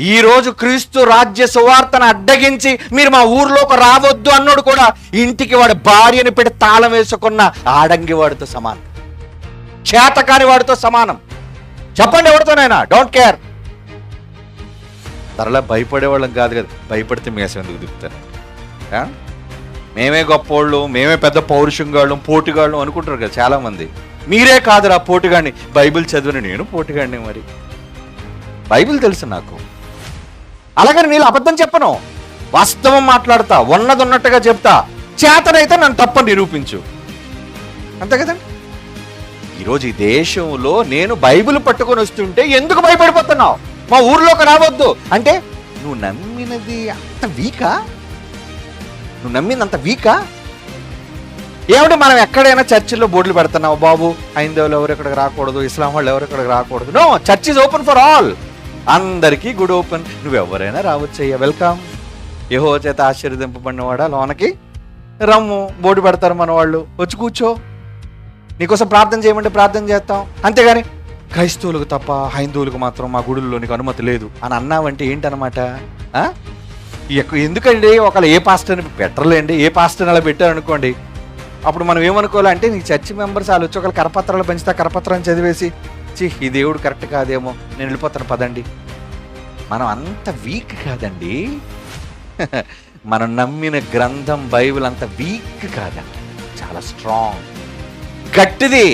ఈరోజు క్రీస్తు రాజ్య సువార్తను అడ్డగించి మీరు మా ఊర్లోకి రావద్దు అన్నాడు కూడా ఇంటికి వాడి భార్యని పెట్టి తాళం వేసుకున్న ఆడంగి వాడితో సమానం, చేతకాని వాడితో సమానం. చెప్పండి ఎవరితోనైనా, డోంట్ కేర్. తరలా భయపడేవాళ్ళం కాదు కదా, భయపడితే మేసం ఎందుకు దిగుతారు? మేమే గొప్పోళ్ళు, మేమే పెద్ద పౌరుషంగాళ్ళం, పోటుగాళ్ళం అనుకుంటారు కదా చాలామంది. మీరే కాదురా పోటుగాడిని, బైబిల్ చదివిన నేను పోటుగాడిని. మరి బైబిల్ తెలుసు నాకు. అలాగని నేను అబద్ధం చెప్పను, వాస్తవం మాట్లాడతా, ఉన్నది ఉన్నట్టుగా చెప్తా. చేతనైతే నన్ను తప్పని నిరూపించు, అంతే కదండి. ఈరోజు ఈ దేశంలో నేను బైబిల్ పట్టుకొని వస్తుంటే ఎందుకు భయపడిపోతున్నావు? మా ఊర్లోకి రావద్దు అంటే నువ్వు నమ్మినది అంత వీకా? నువ్వు నమ్మింది అంత వీకా? ఏమిటి మనం ఎక్కడైనా చర్చిల్లో బోర్డులు పెడుతున్నావు, బాబు హైందవులు ఎవరు ఎక్కడికి రాకూడదు, ఇస్లాం వాళ్ళు ఎవరు ఎక్కడికి రాకూడదు. No, church is open for all. అందరికీ గుడ్ ఓపెన్. నువ్వెవరైనా రావచ్చయ్యా, వెల్కమ్. యెహోవా చేత ఆశీర్వదింపబడినవాడా లోనకి రమ్ము. బోర్డు పెడతారు మన వాళ్ళు, వచ్చి కూర్చో, నీకోసం ప్రార్థన చేయమంటే ప్రార్థన చేస్తాం. అంతేగాని క్రైస్తవులకు తప్ప హైందువులకు మాత్రం మా గుడుల్లో నీకు అనుమతి లేదు అని అన్నావంటే ఏంటనమాట? ఎందుకండి ఒకళ్ళు ఏ పాస్టర్ని పెట్టర్లేండి, ఏ పాస్టర్ని అలా పెట్టారనుకోండి, అప్పుడు మనం ఏమనుకోవాలంటే నీ చర్చి మెంబర్స్ వాళ్ళు వచ్చి ఒకళ్ళు కరపత్రాలు పెంచితే కరపత్రాన్ని చదివేసి ఈ దేవుడు కరెక్ట్ కాదేమో నేను వెళ్ళిపోతాను పదండి. మనం అంత వీక్ కాదండి. మనం నమ్మిన గ్రంథం బైబిల్ అంత వీక్ కాదండి, చాలా స్ట్రాంగ్, గట్టిది.